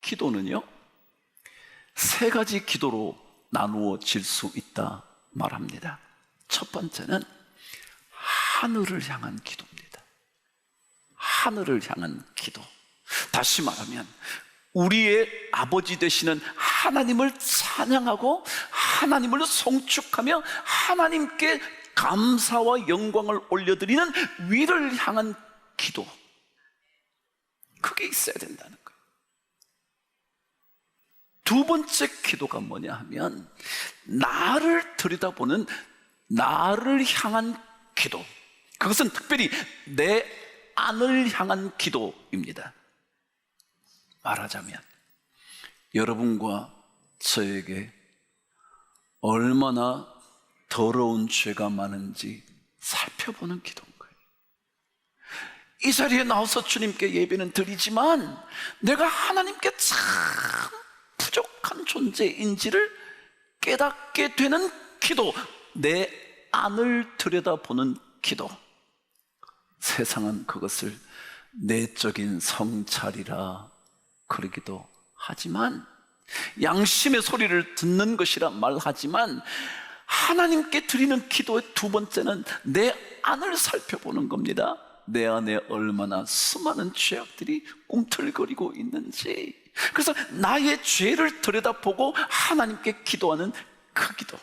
기도는요, 세 가지 기도로 나누어질 수 있다 말합니다. 첫 번째는 하늘을 향한 기도입니다. 하늘을 향한 기도. 다시 말하면 우리의 아버지 되시는 하나님을 찬양하고 하나님을 송축하며 하나님께 감사와 영광을 올려드리는 위를 향한 기도, 그게 있어야 된다는 거예요. 두 번째 기도가 뭐냐 하면 나를 들여다보는 나를 향한 기도, 그것은 특별히 내 안을 향한 기도입니다. 말하자면 여러분과 저에게 얼마나 더러운 죄가 많은지 살펴보는 기도인 거예요. 이 자리에 나와서 주님께 예배는 드리지만 내가 하나님께 참 부족한 존재인지를 깨닫게 되는 기도, 내 안을 들여다보는 기도. 세상은 그것을 내적인 성찰이라 그러기도 하지만, 양심의 소리를 듣는 것이라 말하지만, 하나님께 드리는 기도의 두 번째는 내 안을 살펴보는 겁니다. 내 안에 얼마나 수많은 죄악들이 꿈틀거리고 있는지. 그래서 나의 죄를 들여다보고 하나님께 기도하는 그 기도.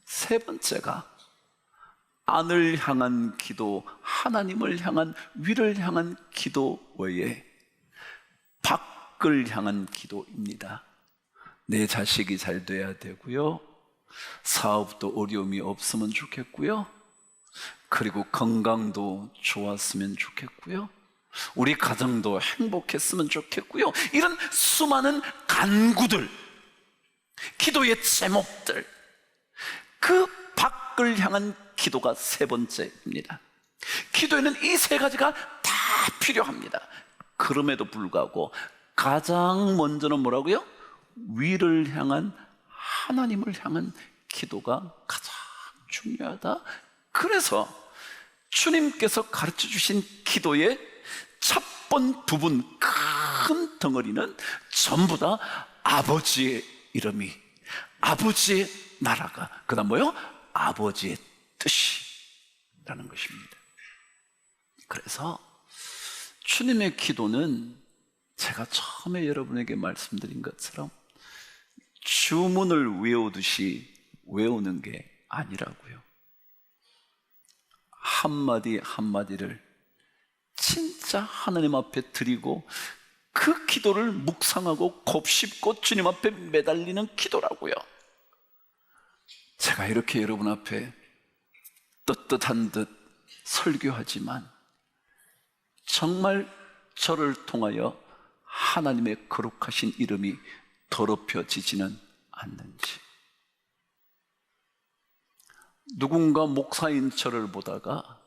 세 번째가 안을 향한 기도, 하나님을 향한, 위를 향한 기도 외에 밖을 향한 기도입니다. 내 자식이 잘 돼야 되고요, 사업도 어려움이 없으면 좋겠고요, 그리고 건강도 좋았으면 좋겠고요, 우리 가정도 행복했으면 좋겠고요. 이런 수많은 간구들, 기도의 제목들, 그 밖을 향한 기도가 세 번째입니다. 기도에는 이 세 가지가 다 필요합니다. 그럼에도 불구하고 가장 먼저는 뭐라고요? 위를 향한, 하나님을 향한 기도가 가장 중요하다. 그래서 주님께서 가르쳐 주신 기도의 첫 번, 두 분, 큰 덩어리는 전부 다 아버지의 이름이, 아버지의 나라가, 그 다음 뭐요? 아버지의 뜻이라는 것입니다. 그래서 주님의 기도는 제가 처음에 여러분에게 말씀드린 것처럼 주문을 외우듯이 외우는 게 아니라고요. 한마디 한마디를 진짜 하나님 앞에 드리고 그 기도를 묵상하고 곱씹고 주님 앞에 매달리는 기도라고요. 제가 이렇게 여러분 앞에 떳떳한 듯 설교하지만 정말 저를 통하여 하나님의 거룩하신 이름이 더럽혀지지는 않는지. 누군가 목사인 저를 보다가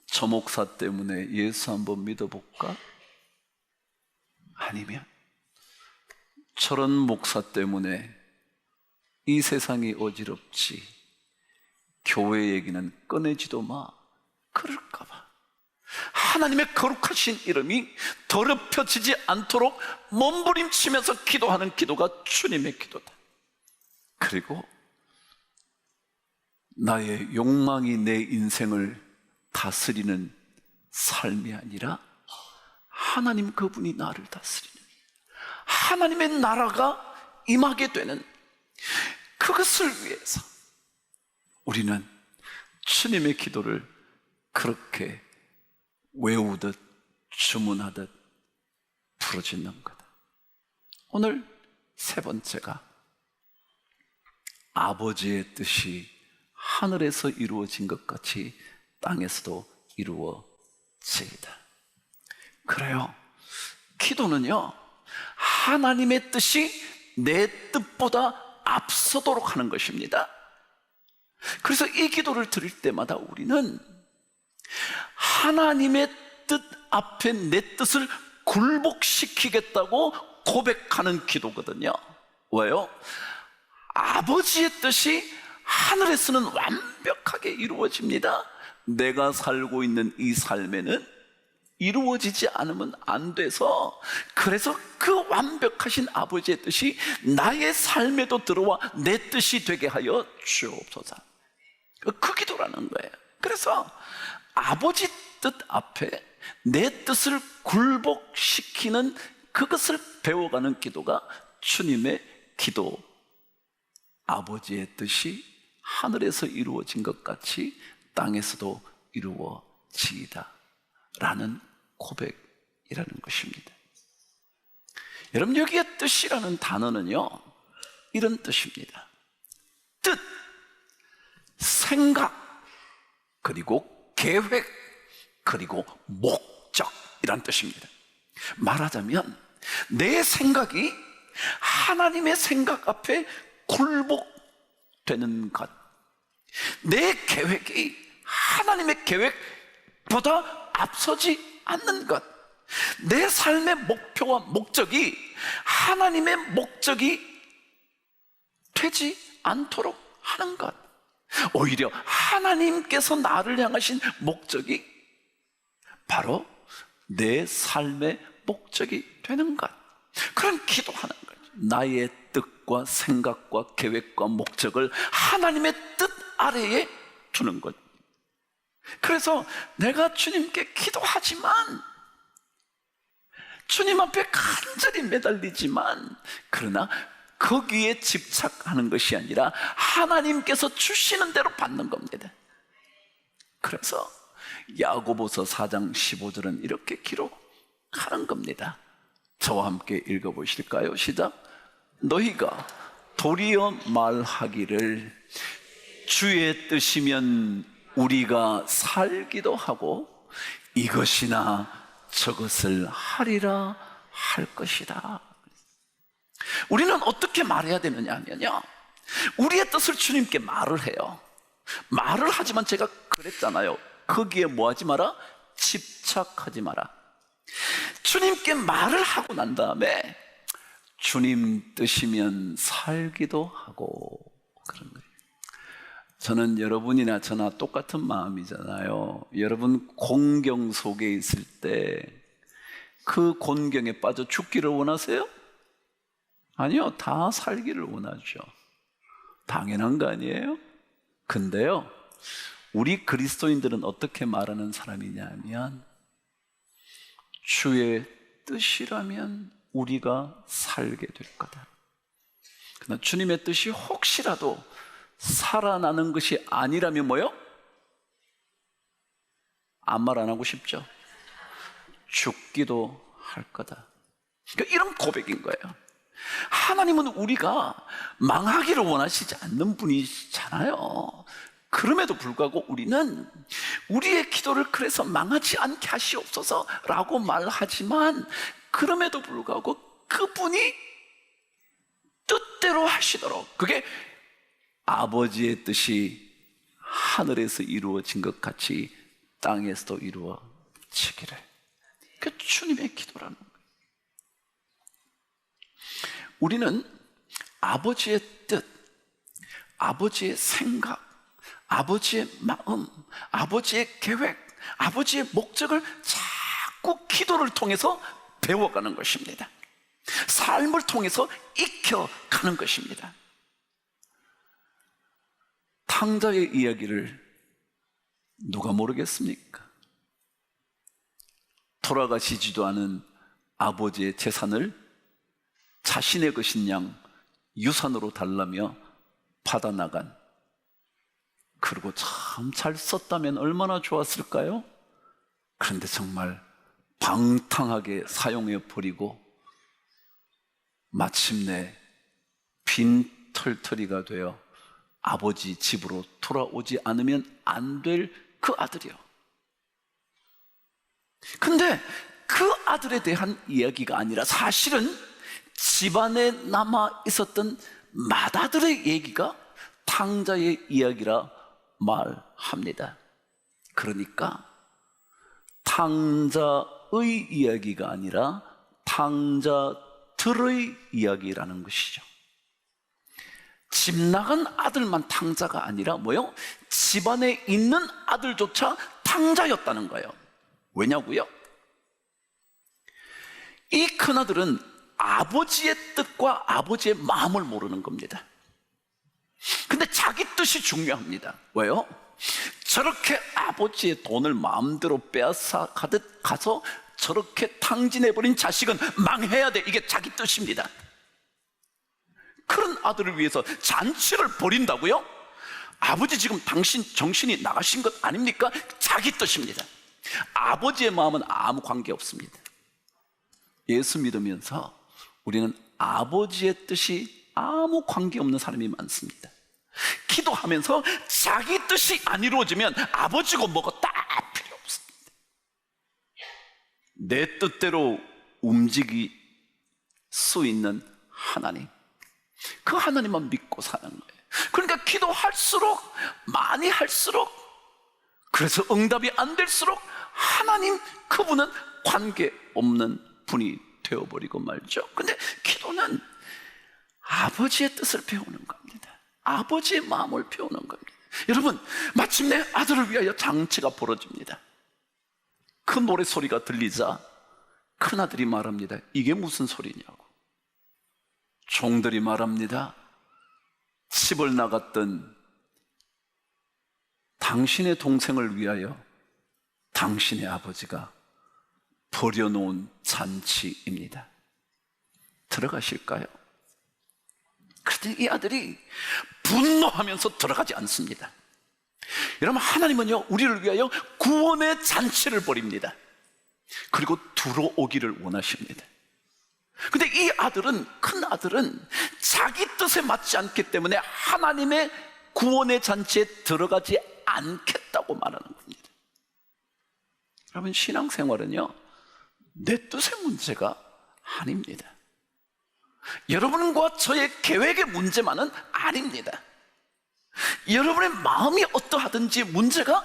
저 목사 때문에 예수 한번 믿어볼까? 아니면 저런 목사 때문에 이 세상이 어지럽지, 교회 얘기는 꺼내지도 마, 그럴까 봐 하나님의 거룩하신 이름이 더럽혀지지 않도록 몸부림치면서 기도하는 기도가 주님의 기도다. 그리고 나의 욕망이 내 인생을 다스리는 삶이 아니라 하나님 그분이 나를 다스리는, 하나님의 나라가 임하게 되는, 그것을 위해서 우리는 주님의 기도를 그렇게 외우듯 주문하듯 부르짖는 거다. 오늘 세 번째가 아버지의 뜻이 하늘에서 이루어진 것 같이 땅에서도 이루어지이다. 그래요, 기도는요 하나님의 뜻이 내 뜻보다 앞서도록 하는 것입니다. 그래서 이 기도를 드릴 때마다 우리는 하나님의 뜻 앞에 내 뜻을 굴복시키겠다고 고백하는 기도거든요. 왜요? 아버지의 뜻이 하늘에서는 완벽하게 이루어집니다. 내가 살고 있는 이 삶에는 이루어지지 않으면 안 돼서, 그래서 그 완벽하신 아버지의 뜻이 나의 삶에도 들어와 내 뜻이 되게 하여 주옵소서. 그 기도라는 거예요. 그래서 아버지 뜻 앞에 내 뜻을 굴복시키는 그것을 배워가는 기도가 주님의 기도. 아버지의 뜻이 하늘에서 이루어진 것 같이 땅에서도 이루어지이다 라는 고백이라는 것입니다. 여러분, 여기에 뜻이라는 단어는요, 이런 뜻입니다. 뜻, 생각, 그리고 계획, 그리고 목적이란 뜻입니다. 말하자면 내 생각이 하나님의 생각 앞에 굴복되는 것, 내 계획이 하나님의 계획보다 앞서지 않는 것, 내 삶의 목표와 목적이 하나님의 목적이 되지 않도록 하는 것, 오히려 하나님께서 나를 향하신 목적이 바로 내 삶의 목적이 되는 것, 그런 기도하는 거죠. 나의 뜻과 생각과 계획과 목적을 하나님의 뜻 아래에 두는 것. 그래서 내가 주님께 기도하지만, 주님 앞에 간절히 매달리지만, 그러나 거기에 집착하는 것이 아니라 하나님께서 주시는 대로 받는 겁니다. 그래서 야고보서 4장 15절은 이렇게 기록하는 겁니다. 저와 함께 읽어보실까요? 시작. 너희가 도리어 말하기를 주의 뜻이면 우리가 살기도 하고 이것이나 저것을 하리라 할 것이다. 우리는 어떻게 말해야 되느냐 하면요, 우리의 뜻을 주님께 말을 해요. 말을 하지만 제가 그랬잖아요. 거기에 뭐 하지 마라? 집착하지 마라. 주님께 말을 하고 난 다음에 주님 뜻이면 살기도 하고 그런 거예요. 저는 여러분이나 저나 똑같은 마음이잖아요. 여러분 곤경 속에 있을 때 그 곤경에 빠져 죽기를 원하세요? 아니요, 다 살기를 원하죠. 당연한 거 아니에요? 근데요, 우리 그리스도인들은 어떻게 말하는 사람이냐 하면, 주의 뜻이라면 우리가 살게 될 거다. 그러나 주님의 뜻이 혹시라도 살아나는 것이 아니라면 뭐요? 아무 말 안 하고 싶죠? 죽기도 할 거다. 그러니까 이런 고백인 거예요. 하나님은 우리가 망하기를 원하시지 않는 분이잖아요. 그럼에도 불구하고 우리는 우리의 기도를 그래서 망하지 않게 하시옵소서 라고 말하지만, 그럼에도 불구하고 그분이 뜻대로 하시도록, 그게 아버지의 뜻이 하늘에서 이루어진 것 같이 땅에서도 이루어지기를, 그 주님의 기도라는 거예요. 우리는 아버지의 뜻, 아버지의 생각, 아버지의 마음, 아버지의 계획, 아버지의 목적을 자꾸 기도를 통해서 배워가는 것입니다. 삶을 통해서 익혀가는 것입니다. 탕자의 이야기를 누가 모르겠습니까? 돌아가시지도 않은 아버지의 재산을 자신의 것인 양 유산으로 달라며 받아나간, 그리고 참 잘 썼다면 얼마나 좋았을까요? 그런데 정말 방탕하게 사용해 버리고 마침내 빈털터리가 되어 아버지 집으로 돌아오지 않으면 안 될 그 아들이요. 근데 그 아들에 대한 이야기가 아니라 사실은 집안에 남아 있었던 맏아들의 얘기가 탕자의 이야기라 말합니다. 그러니까 탕자의 이야기가 아니라 탕자들의 이야기라는 것이죠. 집 나간 아들만 탕자가 아니라 뭐요? 집안에 있는 아들조차 탕자였다는 거예요. 왜냐고요? 이 큰아들은 아버지의 뜻과 아버지의 마음을 모르는 겁니다. 근데 자기 뜻이 중요합니다. 왜요? 저렇게 아버지의 돈을 마음대로 빼앗아 가듯 가서 저렇게 탕진해버린 자식은 망해야 돼. 이게 자기 뜻입니다. 그런 아들을 위해서 잔치를 벌인다고요? 아버지 지금 당신 정신이 나가신 것 아닙니까? 자기 뜻입니다. 아버지의 마음은 아무 관계 없습니다. 예수 믿으면서 우리는 아버지의 뜻이 아무 관계 없는 사람이 많습니다. 기도하면서 자기 뜻이 안 이루어지면 아버지고 뭐고 다 필요 없습니다. 내 뜻대로 움직일 수 있는 하나님, 그 하나님만 믿고 사는 거예요. 그러니까 기도할수록, 많이 할수록, 그래서 응답이 안 될수록 하나님, 그분은 관계없는 분이 되어버리고 말죠. 근데 기도는 아버지의 뜻을 배우는 겁니다. 아버지의 마음을 배우는 겁니다. 여러분, 마침내 아들을 위하여 장치가 벌어집니다. 그 노래소리가 들리자 큰아들이 말합니다. 이게 무슨 소리냐고. 종들이 말합니다. 집을 나갔던 당신의 동생을 위하여 당신의 아버지가 버려놓은 잔치입니다. 들어가실까요? 그런데 이 아들이 분노하면서 들어가지 않습니다. 여러분, 하나님은요, 우리를 위하여 구원의 잔치를 벌입니다. 그리고 들어오기를 원하십니다. 근데 이 아들은, 큰 아들은 자기 뜻에 맞지 않기 때문에 하나님의 구원의 잔치에 들어가지 않겠다고 말하는 겁니다. 여러분, 신앙생활은요, 내 뜻의 문제가 아닙니다. 여러분과 저의 계획의 문제만은 아닙니다. 여러분의 마음이 어떠하든지 문제가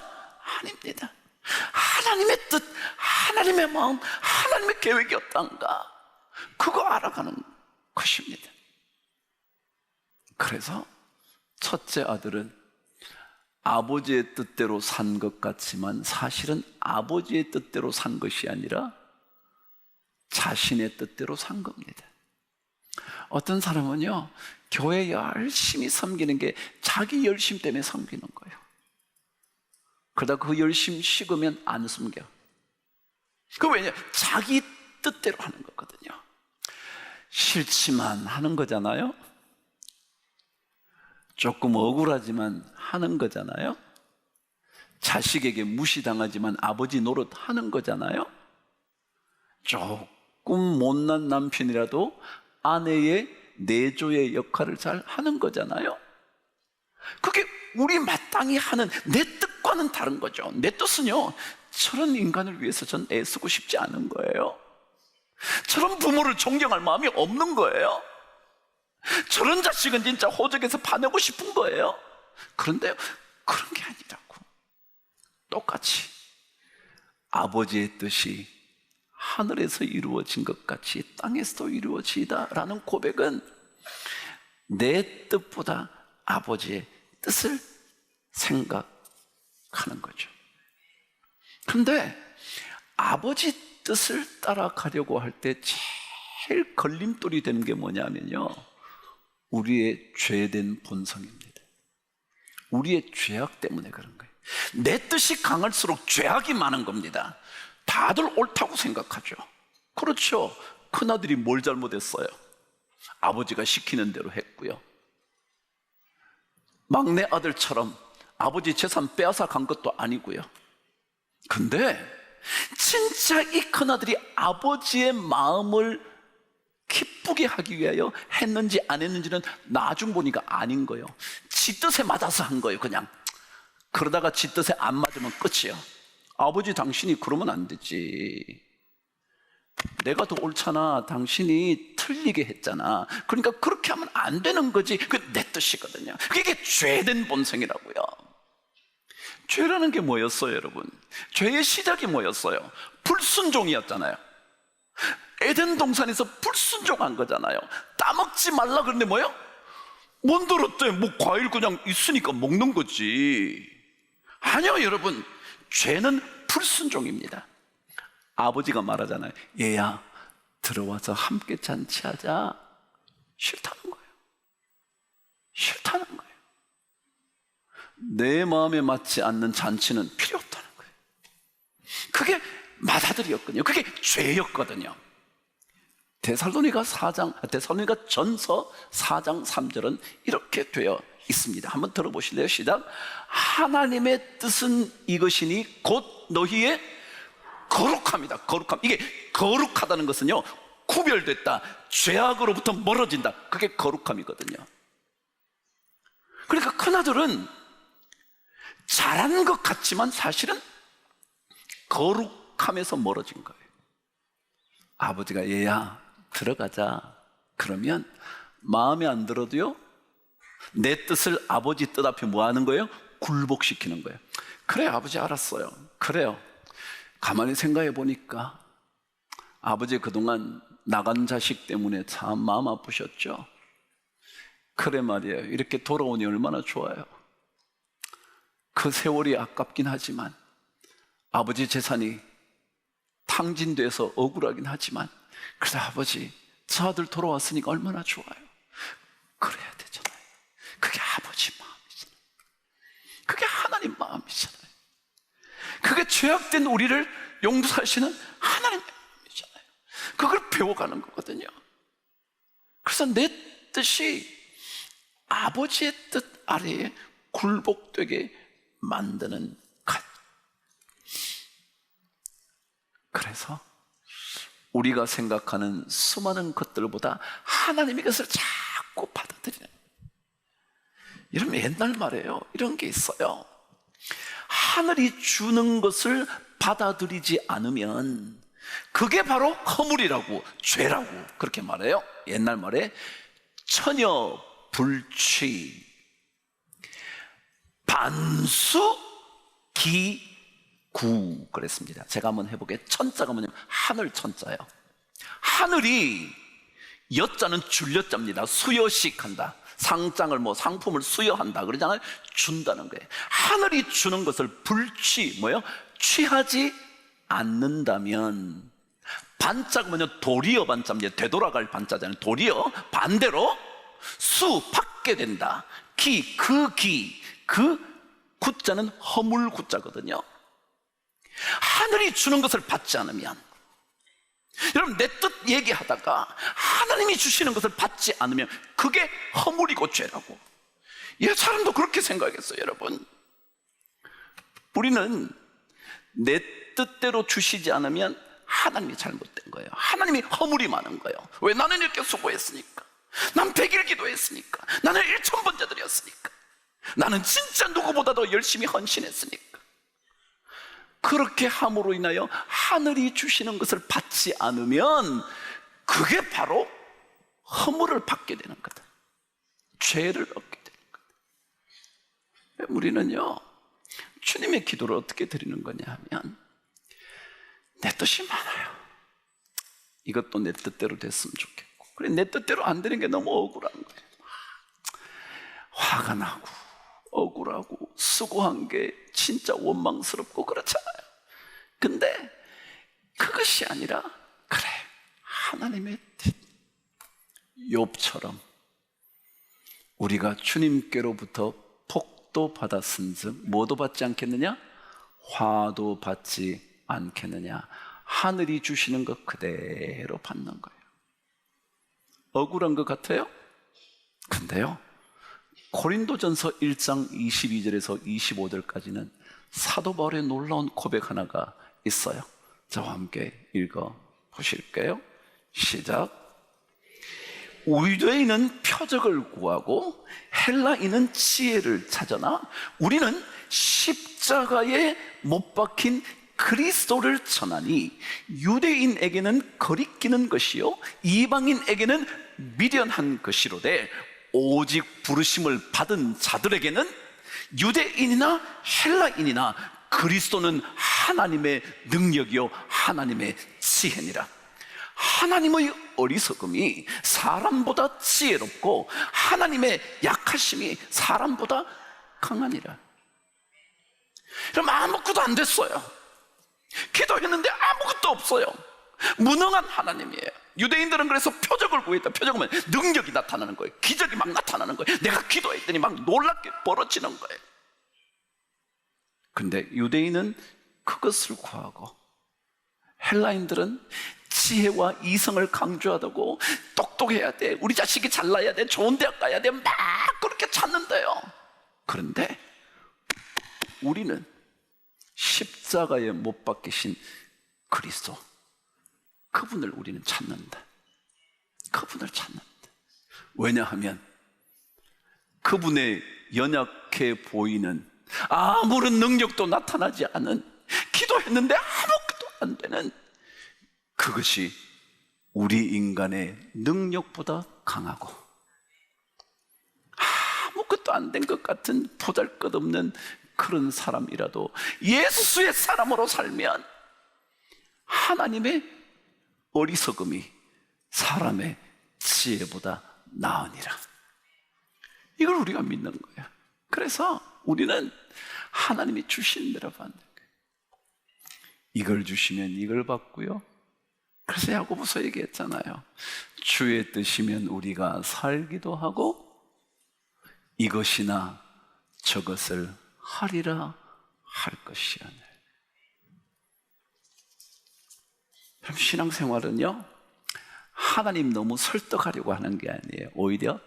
아닙니다. 하나님의 뜻, 하나님의 마음, 하나님의 계획이 어떤가, 그거 알아가는 것입니다. 그래서 첫째 아들은 아버지의 뜻대로 산 것 같지만 사실은 아버지의 뜻대로 산 것이 아니라 자신의 뜻대로 산 겁니다. 어떤 사람은요, 교회 열심히 섬기는 게 자기 열심 때문에 섬기는 거예요. 그러다 그 열심 식으면 안 섬겨. 그 왜냐? 자기 뜻대로 하는 거거든요. 싫지만 하는 거잖아요. 조금 억울하지만 하는 거잖아요. 자식에게 무시당하지만 아버지 노릇 하는 거잖아요. 조금 못난 남편이라도 아내의 내조의 역할을 잘 하는 거잖아요. 그게 우리 마땅히 하는 내 뜻과는 다른 거죠. 내 뜻은요, 저런 인간을 위해서 전 애쓰고 싶지 않은 거예요. 저런 부모를 존경할 마음이 없는 거예요. 저런 자식은 진짜 호적에서 파내고 싶은 거예요. 그런데요, 그런 게 아니라고. 똑같이 아버지의 뜻이 하늘에서 이루어진 것 같이 땅에서도 이루어지다라는 고백은 내 뜻보다 아버지의 뜻을 생각하는 거죠. 그런데 아버지 뜻을 따라가려고 할 때 제일 걸림돌이 되는 게 뭐냐면요, 우리의 죄된 본성입니다. 우리의 죄악 때문에 그런 거예요. 내 뜻이 강할수록 죄악이 많은 겁니다. 다들 옳다고 생각하죠. 그렇죠. 큰아들이 뭘 잘못했어요? 아버지가 시키는 대로 했고요. 막내 아들처럼 아버지 재산 빼앗아 간 것도 아니고요. 근데 진짜 이 큰아들이 아버지의 마음을 기쁘게 하기 위하여 했는지 안 했는지는 나중 보니까 아닌 거예요. 지 뜻에 맞아서 한 거예요. 그냥 그러다가 지 뜻에 안 맞으면 끝이에요. 아버지, 당신이 그러면 안 되지. 내가 더 옳잖아. 당신이 틀리게 했잖아. 그러니까 그렇게 하면 안 되는 거지. 그게 내 뜻이거든요. 그게 죄된 본성이라고요. 죄라는 게 뭐였어요, 여러분? 죄의 시작이 뭐였어요? 불순종이었잖아요. 에덴 동산에서 불순종한 거잖아요. 따먹지 말라 그러는데 뭐예요? 뭔 들었대? 뭐 과일 그냥 있으니까 먹는 거지. 아니요, 여러분. 죄는 불순종입니다. 아버지가 말하잖아요. 얘야, 들어와서 함께 잔치하자. 싫다는 거예요. 싫다는 거예요. 내 마음에 맞지 않는 잔치는 필요 없다는 거예요. 그게 맏아들이었거든요. 그게 죄였거든요. 데살로니가 전서 4장 3절은 이렇게 되어 있습니다. 한번 들어보실래요? 시작. 하나님의 뜻은 이것이니 곧 너희의 거룩함이다. 거룩함. 이게 거룩하다는 것은요, 구별됐다, 죄악으로부터 멀어진다. 그게 거룩함이거든요. 그러니까 큰아들은 잘한 것 같지만 사실은 거룩함에서 멀어진 거예요. 아버지가 얘야 들어가자 그러면 마음에 안 들어도요, 내 뜻을 아버지 뜻 앞에 뭐 하는 거예요? 굴복시키는 거예요. 그래 아버지 알았어요. 그래요. 가만히 생각해 보니까 아버지 그동안 나간 자식 때문에 참 마음 아프셨죠? 그래 말이에요. 이렇게 돌아오니 얼마나 좋아요. 그 세월이 아깝긴 하지만, 아버지 재산이 탕진돼서 억울하긴 하지만, 그래서 아버지 저 아들 돌아왔으니까 얼마나 좋아요. 그래야 되잖아요. 그게 아버지 마음이잖아요. 그게 하나님 마음이잖아요. 그게 죄악된 우리를 용서하시는 하나님 마음이잖아요. 그걸 배워가는 거거든요. 그래서 내 뜻이 아버지의 뜻 아래에 굴복되게 만드는 것. 그래서 우리가 생각하는 수많은 것들보다 하나님의 것을 자꾸 받아들이는, 이러면 옛날 말이에요. 이런 게 있어요. 하늘이 주는 것을 받아들이지 않으면 그게 바로 허물이라고, 죄라고 그렇게 말해요. 옛날 말에 처녀 불취 반수 기구 그랬습니다. 제가 한번 해보게. 천자가 뭐냐면 하늘 천자예요. 하늘이, 여자는 줄여자입니다. 수여식 한다. 상장을 상품을 수여한다 그러잖아요. 준다는 거예요. 하늘이 주는 것을 불취, 뭐예요? 취하지 않는다면, 반자가 뭐냐? 도리어 반자입니다. 되돌아갈 반자잖아요. 도리어 반대로 수 받게 된다. 그 구자는 허물 구자거든요. 하늘이 주는 것을 받지 않으면, 여러분 내 뜻 얘기하다가 하나님이 주시는 것을 받지 않으면 그게 허물이고 죄라고. 이 사람도 그렇게 생각했어요. 여러분, 우리는 내 뜻대로 주시지 않으면 하나님이 잘못된 거예요. 하나님이 허물이 많은 거예요. 왜? 나는 이렇게 수고했으니까, 난 100일 기도했으니까, 나는 1000번 제드렸으니까, 나는 진짜 누구보다도 열심히 헌신했으니까. 그렇게 함으로 인하여 하늘이 주시는 것을 받지 않으면 그게 바로 허물을 받게 되는 거다. 죄를 얻게 되는 거다. 우리는요, 주님의 기도를 어떻게 드리는 거냐 하면, 내 뜻이 많아요. 이것도 내 뜻대로 됐으면 좋겠고, 그래 내 뜻대로 안 되는 게 너무 억울한 거예요. 화가 나고 억울하고 수고한 게 진짜 원망스럽고 그렇잖아요. 근데 그것이 아니라, 그래 하나님의 뜻, 욥처럼 우리가 주님께로부터 복도 받았은즉 뭐도 받지 않겠느냐? 화도 받지 않겠느냐? 하늘이 주시는 것 그대로 받는 거예요. 억울한 것 같아요? 근데요, 고린도전서 1장 22절에서 25절까지는 사도 바울의 놀라운 고백 하나가 있어요. 저와 함께 읽어 보실게요. 시작. 유대인은 표적을 구하고 헬라인은 지혜를 찾으나 우리는 십자가에 못 박힌 그리스도를 전하니 유대인에게는 거리끼는 것이요 이방인에게는 미련한 것이로되 오직 부르심을 받은 자들에게는 유대인이나 헬라인이나 그리스도는 하나님의 능력이요 하나님의 지혜니라. 하나님의 어리석음이 사람보다 지혜롭고 하나님의 약하심이 사람보다 강하니라. 그럼 아무것도 안 됐어요. 기도했는데 아무것도 없어요. 무능한 하나님이에요. 유대인들은 그래서 표적을 구했다. 표적은 능력이 나타나는 거예요. 기적이 막 나타나는 거예요. 내가 기도했더니 막 놀랍게 벌어지는 거예요. 근데 유대인은 그것을 구하고, 헬라인들은 지혜와 이성을 강조하다고, 똑똑해야 돼, 우리 자식이 잘나야 돼, 좋은 대학 가야 돼, 막 그렇게 찾는데요. 그런데 우리는 십자가에 못 박히신 그리스도, 그분을 우리는 찾는다. 그분을 찾는다. 왜냐하면 그분의 연약해 보이는, 아무런 능력도 나타나지 않은, 기도했는데 아무것도 안 되는 그것이 우리 인간의 능력보다 강하고, 아무것도 안 된 것 같은 보잘것없는 그런 사람이라도 예수의 사람으로 살면 하나님의 어리석음이 사람의 지혜보다 나으니라. 이걸 우리가 믿는 거예요. 그래서 우리는 하나님이 주신 대로 받는 거예요. 이걸 주시면 이걸 받고요. 그래서 야고보서 얘기했잖아요. 주의 뜻이면 우리가 살기도 하고 이것이나 저것을 하리라 할 것이야. 그럼 신앙생활은요, 하나님 너무 설득하려고 하는 게 아니에요. 오히려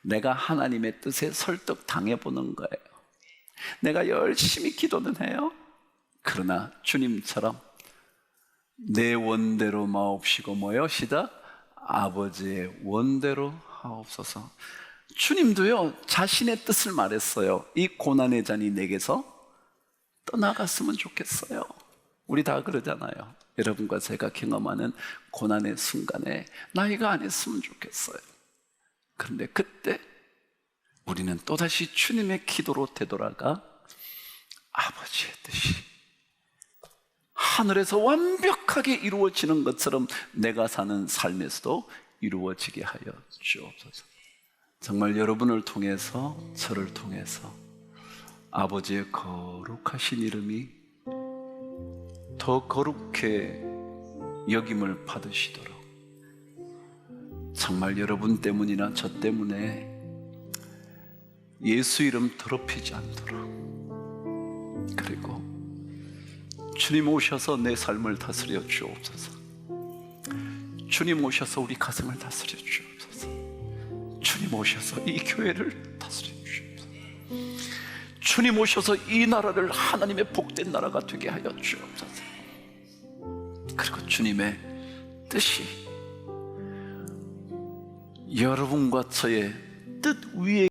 내가 하나님의 뜻에 설득 당해보는 거예요. 내가 열심히 기도는 해요. 그러나 주님처럼 내 원대로 마옵시고 뭐요? 시작. 아버지의 원대로 하옵소서. 주님도요, 자신의 뜻을 말했어요. 이 고난의 잔이 내게서 떠나갔으면 좋겠어요. 우리 다 그러잖아요. 여러분과 제가 경험하는 고난의 순간에 나 이거 안 했으면 좋겠어요. 그런데 그때 우리는 또다시 주님의 기도로 되돌아가 아버지의 뜻이 하늘에서 완벽하게 이루어지는 것처럼 내가 사는 삶에서도 이루어지게 하여 주옵소서. 정말 여러분을 통해서, 저를 통해서 아버지의 거룩하신 이름이 더 거룩해 여김을 받으시도록, 정말 여러분 때문이나 저 때문에 예수 이름 더럽히지 않도록, 그리고 주님 오셔서 내 삶을 다스려 주옵소서. 주님 오셔서 우리 가정을 다스려 주옵소서. 주님 오셔서 이 교회를 다스려 주옵소서. 주님 오셔서 이 나라를 하나님의 복된 나라가 되게 하여 주옵소서. 그리고 주님의 뜻이 여러분과 저의 뜻 위에